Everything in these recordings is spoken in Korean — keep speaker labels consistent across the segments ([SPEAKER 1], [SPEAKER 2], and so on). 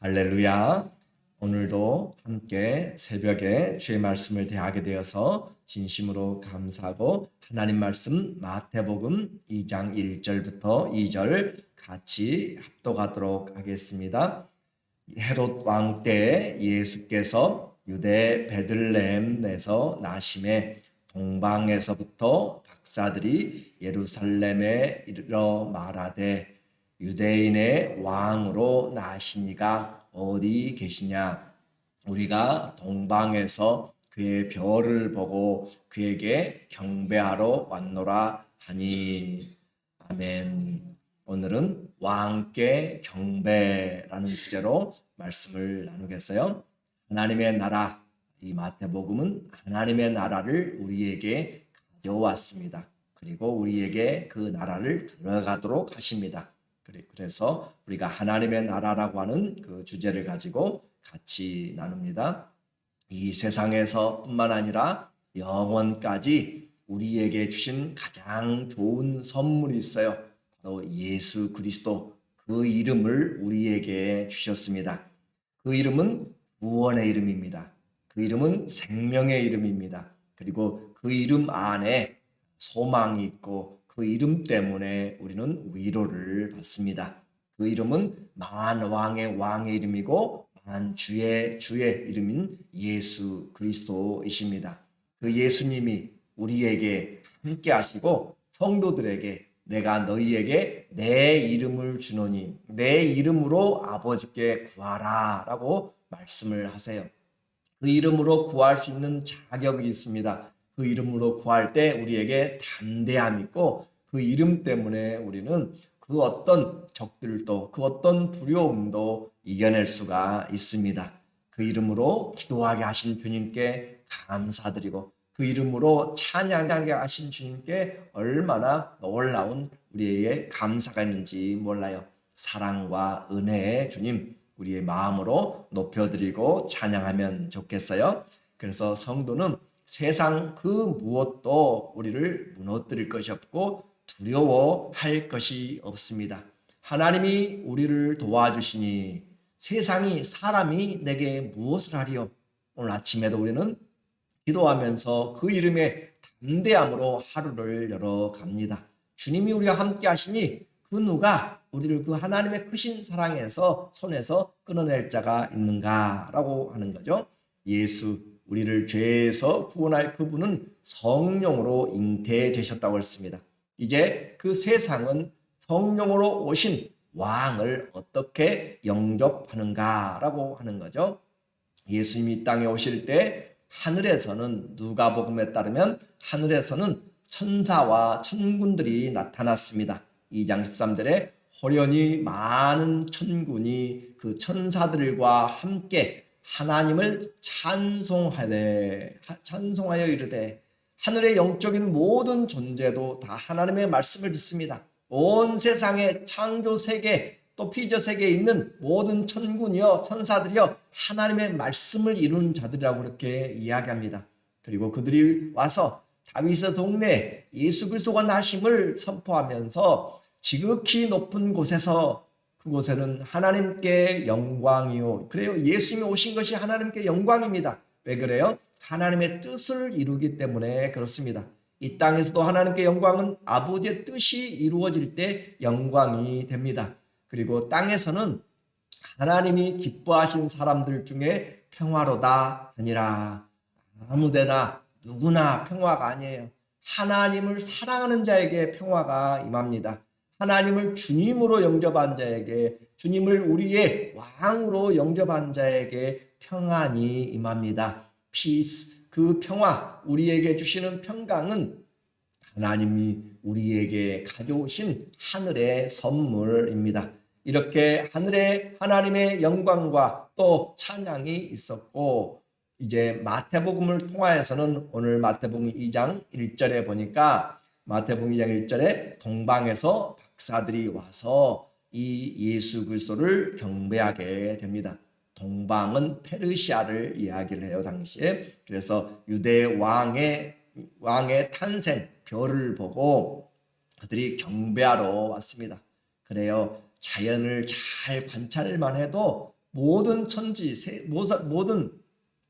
[SPEAKER 1] 할렐루야. 오늘도 함께 새벽에 주의 말씀을 대하게 되어서 진심으로 감사하고 하나님 말씀 마태복음 2장 1절부터 2절 같이 합독하도록 하겠습니다. 헤롯 왕 때 예수께서 유대 베들레헴에서 나심에 동방에서부터 박사들이 예루살렘에 이르러 말하되 유대인의 왕으로 나시니가 어디 계시냐? 우리가 동방에서 그의 별을 보고 그에게 경배하러 왔노라 하니. 아멘. 오늘은 왕께 경배라는 주제로 말씀을 나누겠어요. 하나님의 나라, 이 마태복음은 하나님의 나라를 우리에게 가져왔습니다. 그리고 우리에게 그 나라를 들어가도록 하십니다. 그래서 우리가 하나님의 나라라고 하는 그 주제를 가지고 같이 나눕니다. 이 세상에서 뿐만 아니라 영원까지 우리에게 주신 가장 좋은 선물이 있어요. 바로 예수 그리스도, 그 이름을 우리에게 주셨습니다. 그 이름은 구원의 이름입니다. 그 이름은 생명의 이름입니다. 그리고 그 이름 안에 소망이 있고 그 이름 때문에 우리는 위로를 받습니다. 그 이름은 만왕의 왕의 이름이고 만주의 주의 이름인 예수 그리스도이십니다. 그 예수님이 우리에게 함께 하시고 성도들에게 내가 너희에게 내 이름을 주노니 내 이름으로 아버지께 구하라 라고 말씀을 하세요. 그 이름으로 구할 수 있는 자격이 있습니다. 그 이름으로 구할 때 우리에게 담대함이 있고 그 이름 때문에 우리는 그 어떤 적들도 그 어떤 두려움도 이겨낼 수가 있습니다. 그 이름으로 기도하게 하신 주님께 감사드리고 그 이름으로 찬양하게 하신 주님께 얼마나 놀라운 우리에게 감사가 있는지 몰라요. 사랑과 은혜의 주님, 우리의 마음으로 높여드리고 찬양하면 좋겠어요. 그래서 성도는 세상 그 무엇도 우리를 무너뜨릴 것이 없고 두려워할 것이 없습니다. 하나님이 우리를 도와주시니 세상이 사람이 내게 무엇을 하리요? 오늘 아침에도 우리는 기도하면서 그 이름의 담대함으로 하루를 열어갑니다. 주님이 우리와 함께 하시니 그 누가 우리를 그 하나님의 크신 사랑에서 손에서 끊어낼 자가 있는가라고 하는 거죠. 예수, 우리를 죄에서 구원할 그분은 성령으로 잉태되셨다고 했습니다. 이제 그 세상은 성령으로 오신 왕을 어떻게 영접하는가라고 하는 거죠. 예수님이 이 땅에 오실 때 하늘에서는 누가복음에 따르면 하늘에서는 천사와 천군들이 나타났습니다. 2장 13절에 호련히 많은 천군이 그 천사들과 함께 하나님을 찬송하여 이르되 하늘의 영적인 모든 존재도 다 하나님의 말씀을 듣습니다. 온 세상의 창조 세계 또 피조 세계에 있는 모든 천군이여 천사들이여 하나님의 말씀을 이루는 자들이라고 그렇게 이야기합니다. 그리고 그들이 와서 다윗의 동네 예수 그리스도가 나심을 선포하면서 지극히 높은 곳에서 그곳에는 하나님께 영광이요. 그래요. 예수님이 오신 것이 하나님께 영광입니다. 왜 그래요? 하나님의 뜻을 이루기 때문에 그렇습니다. 이 땅에서도 하나님께 영광은 아버지의 뜻이 이루어질 때 영광이 됩니다. 그리고 땅에서는 하나님이 기뻐하신 사람들 중에 평화로다 아니라 아무데나 누구나 평화가 아니에요. 하나님을 사랑하는 자에게 평화가 임합니다. 하나님을 주님으로 영접한 자에게, 주님을 우리의 왕으로 영접한 자에게 평안이 임합니다. peace, 그 평화, 우리에게 주시는 평강은 하나님이 우리에게 가져오신 하늘의 선물입니다. 이렇게 하늘에 하나님의 영광과 또 찬양이 있었고, 이제 마태복음을 통하여서는 오늘 마태복음 2장 1절에 보니까 마태복음 2장 1절에 동방에서 박사들이 와서 이 예수 그리스도를 경배하게 됩니다. 동방은 페르시아를 이야기를 해요, 당시에. 그래서 유대 왕의 탄생, 별을 보고 그들이 경배하러 왔습니다. 그래요. 자연을 잘 관찰만 해도 모든 모든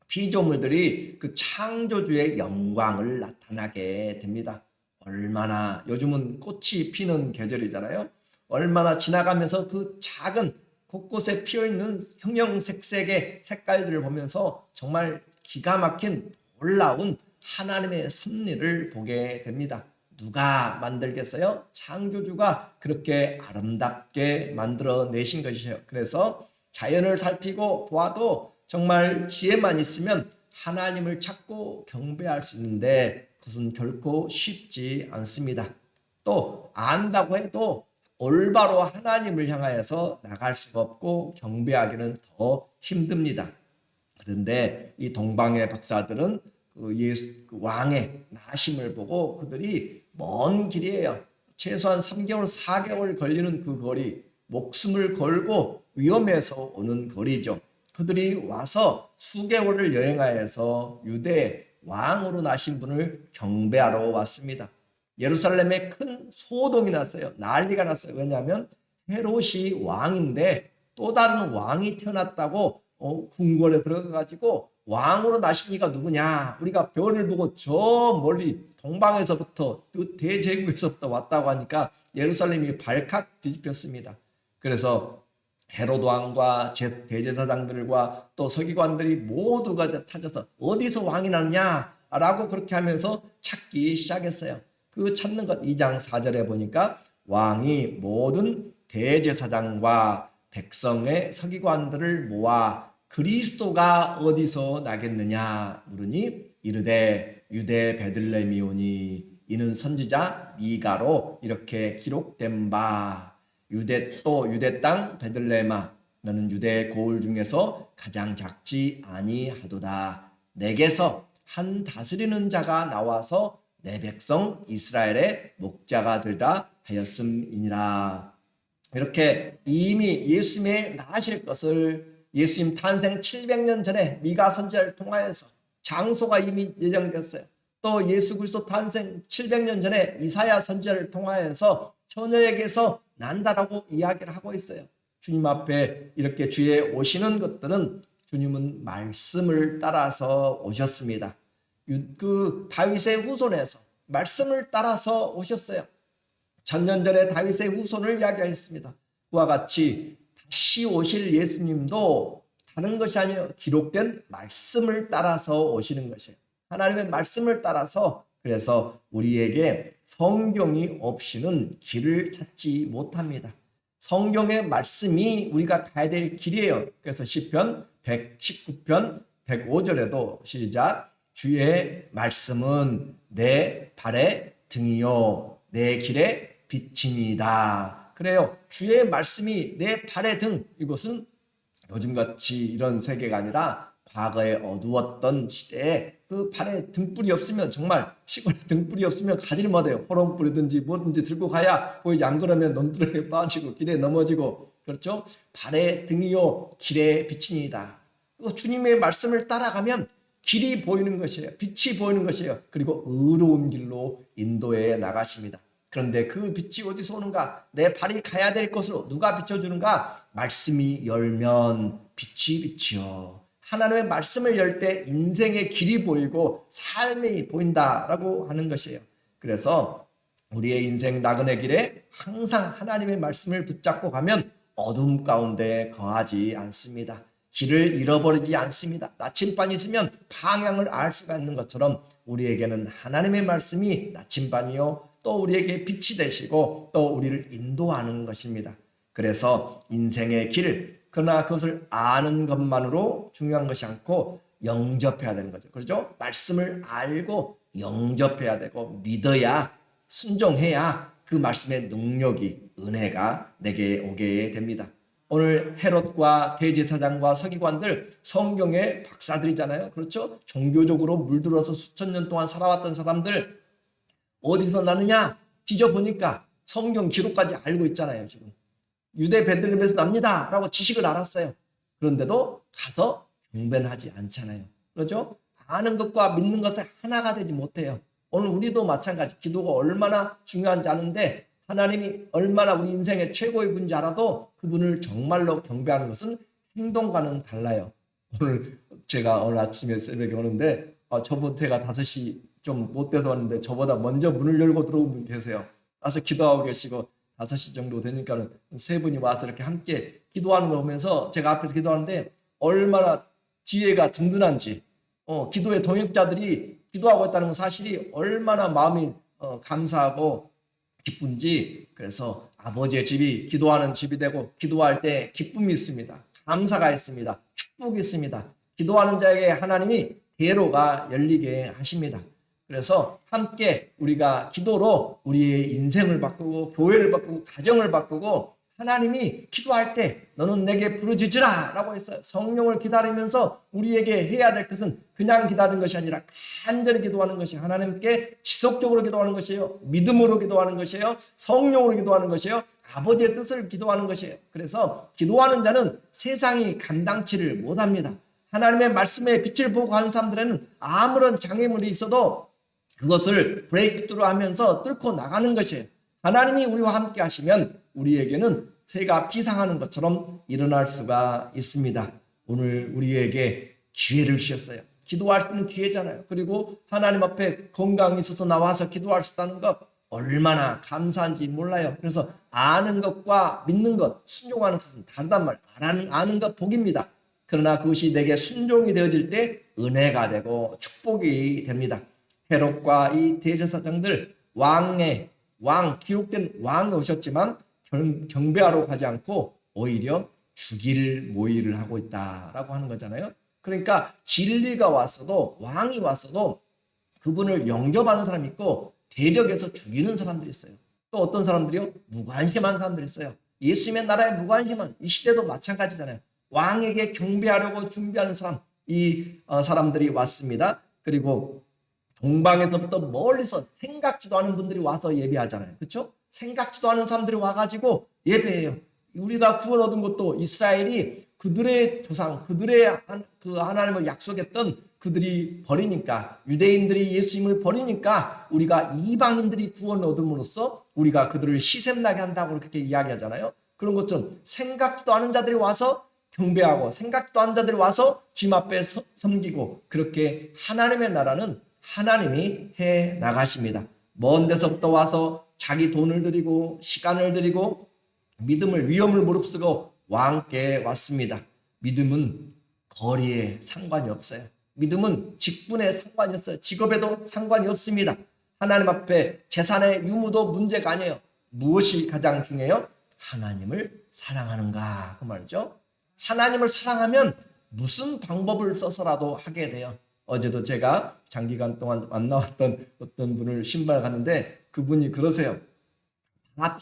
[SPEAKER 1] 피조물들이 그 창조주의 영광을 나타나게 됩니다. 얼마나 요즘은 꽃이 피는 계절이잖아요. 얼마나 지나가면서 그 작은 곳곳에 피어있는 형형색색의 색깔들을 보면서 정말 기가 막힌 놀라운 하나님의 섭리를 보게 됩니다. 누가 만들겠어요? 창조주가 그렇게 아름답게 만들어내신 것이에요. 그래서 자연을 살피고 보아도 정말 지혜만 있으면 하나님을 찾고 경배할 수 있는데 그것은 결코 쉽지 않습니다. 또 안다고 해도 올바로 하나님을 향하여서 나갈 수가 없고 경배하기는 더 힘듭니다. 그런데 이 동방의 박사들은 그 왕의 나심을 보고 그들이 먼 길이에요. 최소한 3개월, 4개월 걸리는 그 거리, 목숨을 걸고 위험해서 오는 거리죠. 그들이 와서 수개월을 여행하여서 유대 왕으로 나신 분을 경배하러 왔습니다. 예루살렘에 큰 소동이 났어요. 난리가 났어요. 왜냐하면 헤롯이 왕인데 또 다른 왕이 태어났다고 궁궐에 들어가가지고 왕으로 나신 이가 누구냐? 우리가 별을 보고 저 멀리 동방에서부터 그 대제국에서부터 왔다고 하니까 예루살렘이 발칵 뒤집혔습니다. 그래서 헤롯 왕과 대제사장들과 또 서기관들이 모두가 찾아서 어디서 왕이 나느냐라고 그렇게 하면서 찾기 시작했어요. 그 찾는 것 2장 4절에 보니까 왕이 모든 대제사장과 백성의 서기관들을 모아 그리스도가 어디서 나겠느냐 물으니 이르되 유대 베들레헴이오니 이는 선지자 미가로 이렇게 기록된 바 유대 땅 베들레헴아 너는 유대 고을 중에서 가장 작지 아니하도다. 내게서 한 다스리는 자가 나와서 내 백성 이스라엘의 목자가 되리라 하였음이니라. 이렇게 이미 예수님의 나실 것을 예수님 탄생 700년 전에 미가 선지자를 통하여서 장소가 이미 예정됐어요. 또 예수 그리스도 탄생 700년 전에 이사야 선지자를 통하여서 처녀에게서 난다라고 이야기를 하고 있어요. 주님 앞에 이렇게 주에 오시는 것들은 주님은 말씀을 따라서 오셨습니다. 그 다윗의 후손에서 말씀을 따라서 오셨어요. 1000년 전에 다윗의 후손을 이야기했습니다. 그와 같이 다시 오실 예수님도 다른 것이 아니에요. 기록된 말씀을 따라서 오시는 것이에요. 하나님의 말씀을 따라서 그래서 우리에게 성경이 없이는 길을 찾지 못합니다. 성경의 말씀이 우리가 가야 될 길이에요. 그래서 시편 119편 105절에도 시작 주의 말씀은 내 발의 등이요 내 길의 빛이니이다. 그래요. 주의 말씀이 내 발의 등. 이것은 요즘같이 이런 세계가 아니라 과거에 어두웠던 시대에 그 발에 등불이 없으면 정말 시골에 등불이 없으면 가지를 못해요. 호롱불이든지 뭐든지 들고 가야 보이지 안 그러면 논두렁에 빠지고 길에 넘어지고 그렇죠. 발의 등이요 길의 빛이니이다. 주님의 말씀을 따라가면 길이 보이는 것이에요. 빛이 보이는 것이에요. 그리고 의로운 길로 인도해 나가십니다. 그런데 그 빛이 어디서 오는가? 내 발이 가야 될 곳으로 누가 비춰주는가? 말씀이 열면 빛이 비치어. 하나님의 말씀을 열 때 인생의 길이 보이고 삶이 보인다라고 하는 것이에요. 그래서 우리의 인생 나그네 길에 항상 하나님의 말씀을 붙잡고 가면 어둠 가운데 거하지 않습니다. 길을 잃어버리지 않습니다. 나침반이 있으면 방향을 알 수가 있는 것처럼 우리에게는 하나님의 말씀이 나침반이요 또 우리에게 빛이 되시고 또 우리를 인도하는 것입니다. 그래서 인생의 길, 그러나 그것을 아는 것만으로 중요한 것이 않고 영접해야 되는 거죠. 그렇죠? 말씀을 알고 영접해야 되고 믿어야 순종해야 그 말씀의 능력이 은혜가 내게 오게 됩니다. 오늘 헤롯과 대제사장과 서기관들 성경의 박사들이잖아요. 그렇죠? 종교적으로 물들어서 수천 년 동안 살아왔던 사람들 어디서 나느냐? 뒤져보니까 성경 기록까지 알고 있잖아요. 지금 유대 베들레헴에서 납니다 라고 지식을 알았어요. 그런데도 가서 경배하지 않잖아요. 그렇죠? 아는 것과 믿는 것이 하나가 되지 못해요. 오늘 우리도 마찬가지 기도가 얼마나 중요한지 아는데 하나님이 얼마나 우리 인생의 최고의 분인지 알아도 그분을 정말로 경배하는 것은 행동과는 달라요. 오늘 제가 오늘 아침에 새벽에 오는데 저보다 5시 좀 못 돼서 왔는데 저보다 먼저 문을 열고 들어온 분 계세요. 와서 기도하고 계시고 5시 정도 되니까는 세 분이 와서 이렇게 함께 기도하는 거 보면서 제가 앞에서 기도하는데 얼마나 지혜가 든든한지 기도의 동역자들이 기도하고 있다는 사실이 얼마나 마음이 감사하고 기쁜지. 그래서 아버지의 집이 기도하는 집이 되고 기도할 때 기쁨이 있습니다. 감사가 있습니다. 축복이 있습니다. 기도하는 자에게 하나님이 대로가 열리게 하십니다. 그래서 함께 우리가 기도로 우리의 인생을 바꾸고 교회를 바꾸고 가정을 바꾸고 하나님이 기도할 때 너는 내게 부르짖으라 라고 했어요. 성령을 기다리면서 우리에게 해야 될 것은 그냥 기다리는 것이 아니라 간절히 기도하는 것이 하나님께 지속적으로 기도하는 것이에요. 믿음으로 기도하는 것이에요. 성령으로 기도하는 것이에요. 아버지의 뜻을 기도하는 것이에요. 그래서 기도하는 자는 세상이 감당치를 못합니다. 하나님의 말씀의 빛을 보고 가는 사람들에는 아무런 장애물이 있어도 그것을 브레이크트루 하면서 뚫고 나가는 것이에요. 하나님이 우리와 함께 하시면 우리에게는 새가 피상하는 것처럼 일어날 수가 있습니다. 오늘 우리에게 기회를 주셨어요. 기도할 수 있는 기회잖아요. 그리고 하나님 앞에 건강이 있어서 나와서 기도할 수 있다는 것 얼마나 감사한지 몰라요. 그래서 아는 것과 믿는 것, 순종하는 것은 다르단 말이에요. 아는 것 복입니다. 그러나 그것이 내게 순종이 되어질 때 은혜가 되고 축복이 됩니다. 헤롯과 이 대제사장들 기록된 왕이 오셨지만 경배하러 가지 않고 오히려 죽일 모의를 하고 있다라고 하는 거잖아요. 그러니까 진리가 왔어도 왕이 왔어도 그분을 영접하는 사람이 있고 대적해서 죽이는 사람들이 있어요. 또 어떤 사람들이요? 무관심한 사람들이 있어요. 예수님의 나라에 무관심한 이 시대도 마찬가지잖아요. 왕에게 경배하려고 준비하는 사람, 사람들이 왔습니다. 그리고 동방에서부터 멀리서 생각지도 않은 분들이 와서 예배하잖아요. 그렇죠? 생각지도 않은 사람들이 와가지고 예배해요. 우리가 구원 얻은 것도 이스라엘이 그들의 조상, 그들의 그 하나님을 약속했던 그들이 버리니까, 유대인들이 예수님을 버리니까 우리가 이방인들이 구원 얻음으로써 우리가 그들을 시샘나게 한다고 그렇게 이야기하잖아요. 그런 것처럼 생각지도 않은 자들이 와서 경배하고 생각지도 않은 자들이 와서 주님 앞에 섬기고, 그렇게 하나님의 나라는 하나님이 해 나가십니다. 먼 데서부터 와서 자기 돈을 들이고 시간을 들이고 믿음을 위험을 무릅쓰고 왕께 왔습니다. 믿음은 거리에 상관이 없어요. 믿음은 직분에 상관이 없어요. 직업에도 상관이 없습니다. 하나님 앞에 재산의 유무도 문제가 아니에요. 무엇이 가장 중요해요? 하나님을 사랑하는가, 그 말이죠. 하나님을 사랑하면 무슨 방법을 써서라도 하게 돼요. 어제도 제가 장기간 동안 만나왔던 어떤 분을 신발 갔는데 그분이 그러세요. 다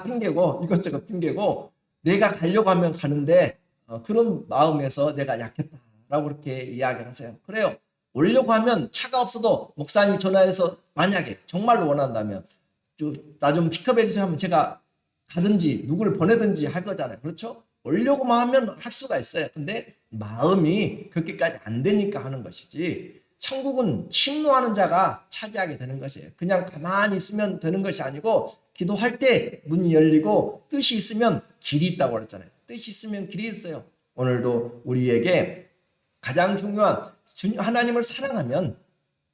[SPEAKER 1] 핑계고 이것저것 핑계고 내가 가려고 하면 가는데 그런 마음에서 내가 약했다라고 그렇게 이야기를 하세요. 그래요. 오려고 하면 차가 없어도 목사님이 전화해서 만약에 정말로 원한다면 나 좀 픽업해 주세요 하면 제가 가든지 누구를 보내든지 할 거잖아요. 그렇죠? 오려고만 하면 할 수가 있어요. 근데 마음이 그렇게까지 안 되니까 하는 것이지, 천국은 침노하는 자가 차지하게 되는 것이에요. 그냥 가만히 있으면 되는 것이 아니고 기도할 때 문이 열리고 뜻이 있으면 길이 있다고 그랬잖아요. 뜻이 있으면 길이 있어요. 오늘도 우리에게 가장 중요한 하나님을 사랑하면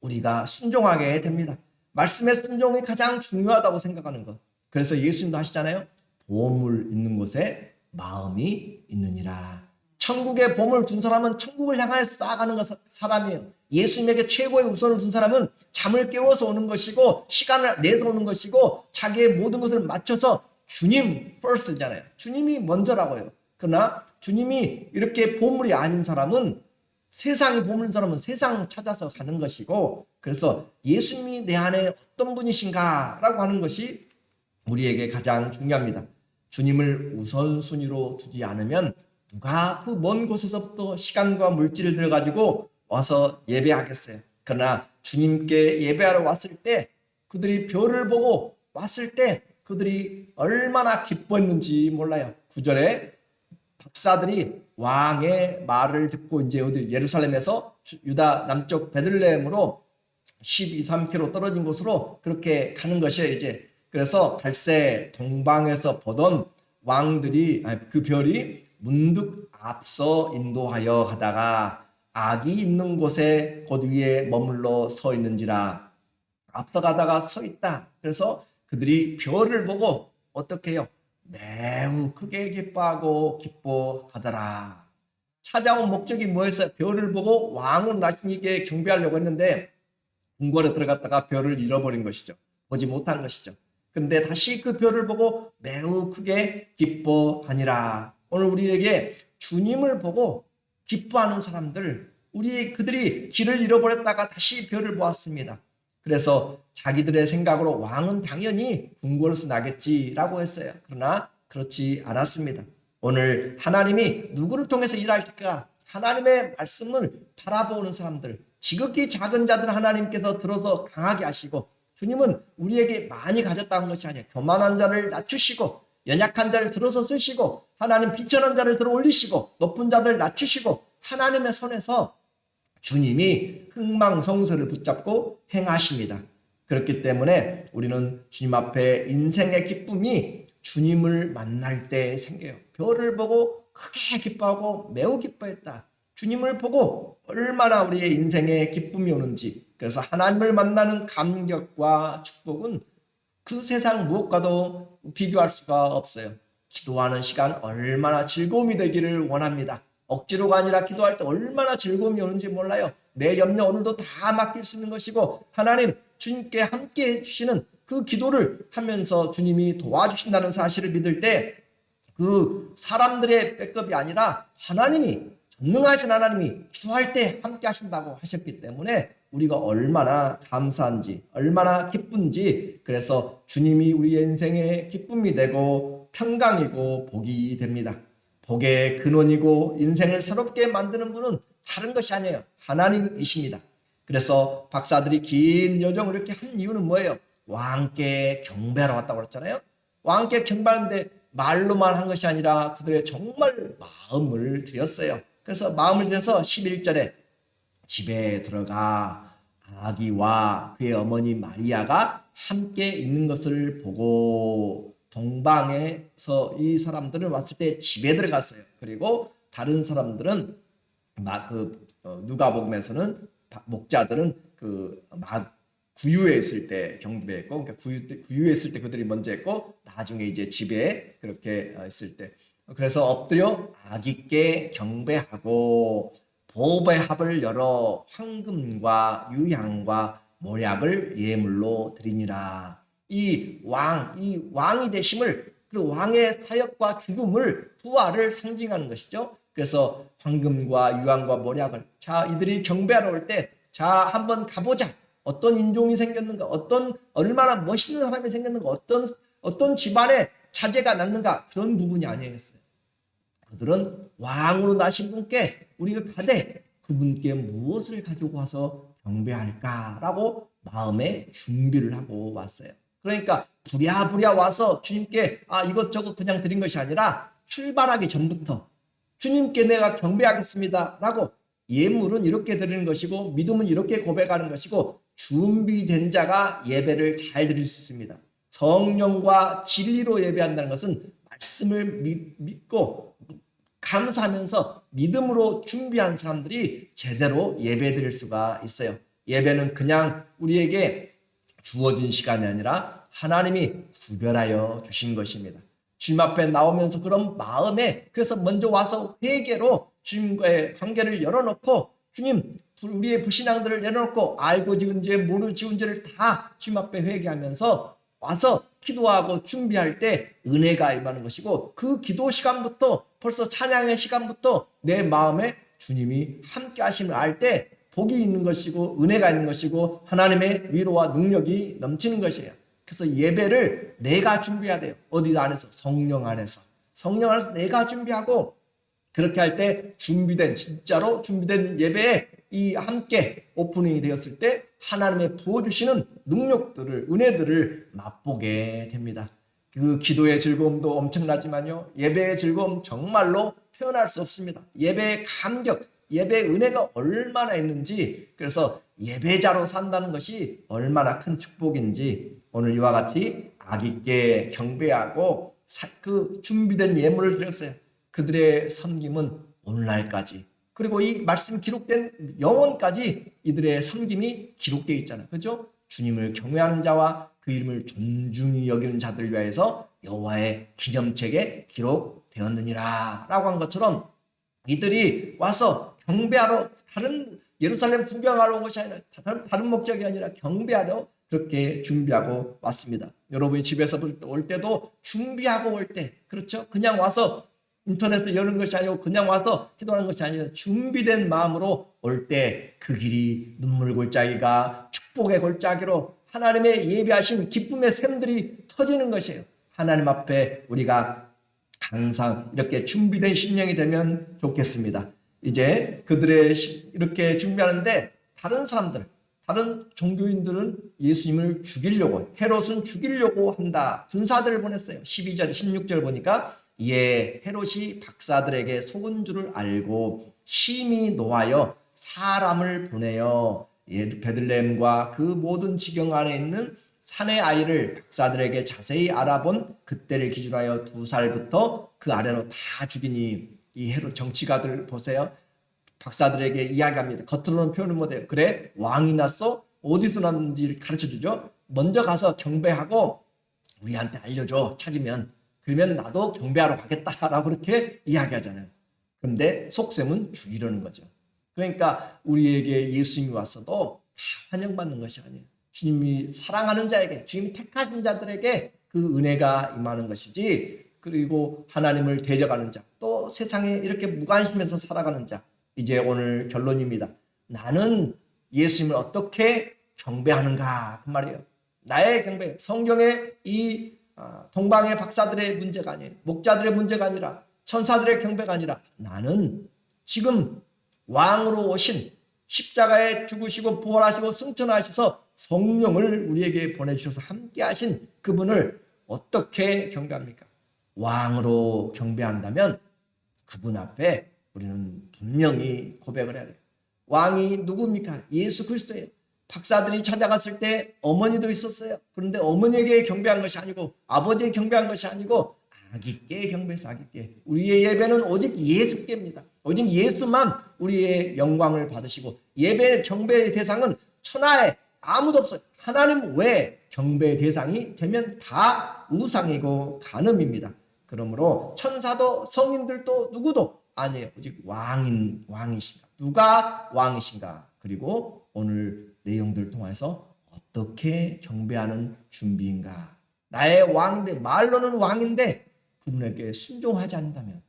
[SPEAKER 1] 우리가 순종하게 됩니다. 말씀의 순종이 가장 중요하다고 생각하는 것. 그래서 예수님도 하시잖아요. 보물 있는 곳에 마음이 있느니라. 천국에 보물 둔 사람은 천국을 향하여 쌓아가는 사람이에요. 예수님에게 최고의 우선을 둔 사람은 잠을 깨워서 오는 것이고 시간을 내서 오는 것이고 자기의 모든 것을 맞춰서 주님 first잖아요. 주님이 먼저라고요. 그러나 주님이 이렇게 보물이 아닌 사람은, 세상이 보물인 사람은 세상 찾아서 가는 것이고, 그래서 예수님이 내 안에 어떤 분이신가 라고 하는 것이 우리에게 가장 중요합니다. 주님을 우선순위로 두지 않으면 누가 그 먼 곳에서부터 시간과 물질을 들여가지고 와서 예배하겠어요. 그러나 주님께 예배하러 왔을 때, 그들이 별을 보고 왔을 때 그들이 얼마나 기뻐했는지 몰라요. 9절에 박사들이 왕의 말을 듣고 이제 어디 예루살렘에서 유다 남쪽 베들레헴으로 12, 3km 떨어진 곳으로 그렇게 가는 것이에요. 이제 그래서 갈새 동방에서 보던 왕들이, 그 별이 문득 앞서 인도하여 가다가 악이 있는 곳에 곧 위에 머물러 서 있는지라. 앞서 가다가 서 있다. 그래서 그들이 별을 보고 어떻게 해요? 매우 크게 기뻐하고 기뻐하더라. 찾아온 목적이 뭐였어요? 별을 보고 왕을 나시니께 경배하려고 했는데 궁궐에 들어갔다가 별을 잃어버린 것이죠. 보지 못한 것이죠. 근데 다시 그 별을 보고 매우 크게 기뻐하니라. 오늘 우리에게 주님을 보고 기뻐하는 사람들, 그들이 길을 잃어버렸다가 다시 별을 보았습니다. 그래서 자기들의 생각으로 왕은 당연히 궁궐에서 나겠지라고 했어요. 그러나 그렇지 않았습니다. 오늘 하나님이 누구를 통해서 일할까? 하나님의 말씀을 바라보는 사람들, 지극히 작은 자들 하나님께서 들어서 강하게 하시고, 주님은 우리에게 많이 가졌다는 것이 아니에요. 교만한 자를 낮추시고 연약한 자를 들어서 쓰시고 하나님 비천한 자를 들어 올리시고 높은 자들 낮추시고 하나님의 손에서 주님이 흥망성쇠를 붙잡고 행하십니다. 그렇기 때문에 우리는 주님 앞에 인생의 기쁨이 주님을 만날 때 생겨요. 별을 보고 크게 기뻐하고 매우 기뻐했다. 주님을 보고 얼마나 우리의 인생에 기쁨이 오는지. 그래서 하나님을 만나는 감격과 축복은 그 세상 무엇과도 비교할 수가 없어요. 기도하는 시간 얼마나 즐거움이 되기를 원합니다. 억지로가 아니라 기도할 때 얼마나 즐거움이 오는지 몰라요. 내 염려 오늘도 다 맡길 수 있는 것이고 하나님 주님께 함께 해주시는 그 기도를 하면서 주님이 도와주신다는 사실을 믿을 때 그 사람들의 백업이 아니라 하나님이, 전능하신 하나님이 기도할 때 함께 하신다고 하셨기 때문에 우리가 얼마나 감사한지 얼마나 기쁜지, 그래서 주님이 우리의 인생의 기쁨이 되고 평강이고 복이 됩니다. 복의 근원이고 인생을 새롭게 만드는 분은 다른 것이 아니에요. 하나님이십니다. 그래서 박사들이 긴 여정을 이렇게 한 이유는 뭐예요? 왕께 경배하러 왔다고 그랬잖아요. 왕께 경배하는데 말로만 한 것이 아니라 그들의 정말 마음을 들였어요. 그래서 마음을 들여서 11절에 집에 들어가 아기와 그의 어머니 마리아가 함께 있는 것을 보고, 동방에서 이 사람들은 왔을 때 집에 들어갔어요. 그리고 다른 사람들은 누가복음에서는 목자들은 구유에 있을 때 경배했고, 그러니까 구유에 있을 때 그들이 먼저 했고, 나중에 이제 집에 그렇게 있을 때, 그래서 엎드려 아기께 경배하고 보배 합을 열어 황금과 유향과 모략을 예물로 드리니라. 이 왕이 되심을, 그 왕의 사역과 죽음을, 부활을 상징하는 것이죠. 그래서 황금과 유향과 모략을, 자, 이들이 경배하러 올 때, 자, 한번 가보자. 어떤 인종이 생겼는가, 얼마나 멋있는 사람이 생겼는가, 어떤 집안에 자제가 났는가, 그런 부분이 아니었어요. 그들은 왕으로 나신 분께 우리가 가되 그분께 무엇을 가지고 와서 경배할까라고 마음에 준비를 하고 왔어요. 그러니까 부랴부랴 와서 주님께 이것저것 그냥 드린 것이 아니라 출발하기 전부터 주님께 내가 경배하겠습니다 라고, 예물은 이렇게 드리는 것이고 믿음은 이렇게 고백하는 것이고, 준비된 자가 예배를 잘 드릴 수 있습니다. 성령과 진리로 예배한다는 것은 말씀을 믿고 감사하면서 믿음으로 준비한 사람들이 제대로 예배 드릴 수가 있어요. 예배는 그냥 우리에게 주어진 시간이 아니라 하나님이 구별하여 주신 것입니다. 주님 앞에 나오면서 그런 마음에, 그래서 먼저 와서 회개로 주님과의 관계를 열어놓고, 주님, 우리의 불신앙들을 내려놓고 알고 지은 죄 모르고 지은 죄를 다 주님 앞에 회개하면서 와서 기도하고 준비할 때 은혜가 임하는 것이고, 그 기도 시간부터, 벌써 찬양의 시간부터 내 마음에 주님이 함께 하심을 알 때 복이 있는 것이고 은혜가 있는 것이고 하나님의 위로와 능력이 넘치는 것이에요. 그래서 예배를 내가 준비해야 돼요. 어디 안에서? 성령 안에서 내가 준비하고, 그렇게 할 때 진짜로 준비된 예배에 이 함께 오프닝이 되었을 때 하나님의 부어주시는 능력들을, 은혜들을 맛보게 됩니다. 그 기도의 즐거움도 엄청나지만요, 예배의 즐거움 정말로 표현할 수 없습니다. 예배의 감격, 예배의 은혜가 얼마나 있는지, 그래서 예배자로 산다는 것이 얼마나 큰 축복인지 오늘 이와 같이 아기께 경배하고 그 준비된 예물을 드렸어요. 그들의 섬김은 오늘날까지, 그리고 이 말씀 기록된 영원까지 이들의 섬김이 기록되어 있잖아요. 그죠? 주님을 경외하는 자와 그 이름을 존중히 여기는 자들 위하여서 여호와의 기념책에 기록되었느니라 라고 한 것처럼 이들이 와서 경배하러, 다른 예루살렘 구경하러 온 것이 아니라 다른 목적이 아니라 경배하러 그렇게 준비하고 왔습니다. 여러분이 집에서 올 때도 준비하고 올 때, 그렇죠? 그냥 와서 인터넷을 여는 것이 아니고 그냥 와서 기도하는 것이 아니라 준비된 마음으로 올 때 그 길이 눈물 골짜기가 축복의 골짜기로 하나님의 예비하신 기쁨의 샘들이 터지는 것이에요. 하나님 앞에 우리가 항상 이렇게 준비된 심령이 되면 좋겠습니다. 이제 그들의 이렇게 준비하는데 다른 사람들, 다른 종교인들은 예수님을 죽이려고, 헤롯은 죽이려고 한다. 군사들을 보냈어요. 12절, 16절 보니까 이에 헤롯이 박사들에게 속은 줄을 알고 심히 노하여 사람을 보내어 베들레헴과 그 모든 지경 안에 있는 산의 아이를 박사들에게 자세히 알아본 그때를 기준하여 2살부터 그 아래로 다 죽이니, 이 헤롯 정치가들 보세요. 박사들에게 이야기합니다. 겉으로는 표현을 못해요. 그래, 왕이 났어? 어디서 났는지 가르쳐주죠. 먼저 가서 경배하고 우리한테 알려줘, 찾으면. 그러면 나도 경배하러 가겠다라고 그렇게 이야기하잖아요. 그런데 속셈은 죽이려는 거죠. 그러니까 우리에게 예수님이 왔어도 다 환영받는 것이 아니에요. 주님이 사랑하는 자에게, 주님이 택하신 자들에게 그 은혜가 임하는 것이지, 그리고 하나님을 대적하는 자, 또 세상에 이렇게 무관심해서 살아가는 자. 이제 오늘 결론입니다. 나는 예수님을 어떻게 경배하는가, 그 말이에요. 나의 경배, 성경의 이 동방의 박사들의 문제가 아니에요. 목자들의 문제가 아니라, 천사들의 경배가 아니라, 나는 지금 왕으로 오신, 십자가에 죽으시고 부활하시고 승천하셔서 성령을 우리에게 보내주셔서 함께 하신 그분을 어떻게 경배합니까? 왕으로 경배한다면 그분 앞에 우리는 분명히 고백을 해야 돼요. 왕이 누굽니까? 예수 그리스도예요. 박사들이 찾아갔을 때 어머니도 있었어요. 그런데 어머니에게 경배한 것이 아니고, 아버지에 경배한 것이 아니고 아기께 경배해서, 아기께. 우리의 예배는 오직 예수께입니다. 오직 예수만 우리의 영광을 받으시고, 예배 경배의 대상은 천하에 아무도 없어요. 하나님 외에 경배의 대상이 되면 다 우상이고 간음입니다. 그러므로 천사도 성인들도 누구도 아니에요. 오직 왕이신가? 누가 왕이신가? 그리고 오늘 내용들 통해서 어떻게 경배하는 준비인가? 나의 왕인데, 말로는 왕인데 그분에게 순종하지 않는다면,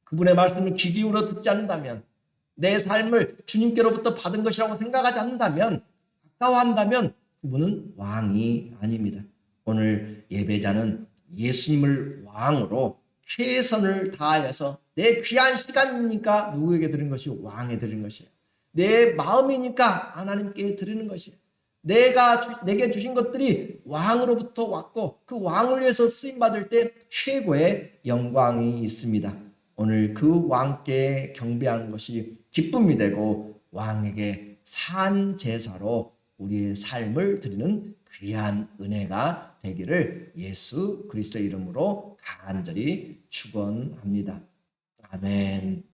[SPEAKER 1] 그분의 말씀을 귀 기울여 듣지 않는다면, 내 삶을 주님께로부터 받은 것이라고 생각하지 않는다면, 아까워한다면 그분은 왕이 아닙니다. 오늘 예배자는 예수님을 왕으로 최선을 다하여서, 내 귀한 시간이니까 누구에게 드리는 것이? 왕에 드리는 것이에요. 내 마음이니까 하나님께 드리는 것이에요. 내게 주신 것들이 왕으로부터 왔고 그 왕을 위해서 쓰임받을 때 최고의 영광이 있습니다. 오늘 그 왕께 경배하는 것이 기쁨이 되고, 왕에게 산 제사로 우리의 삶을 드리는 귀한 은혜가 되기를 예수 그리스도의 이름으로 간절히 축원합니다. 아멘.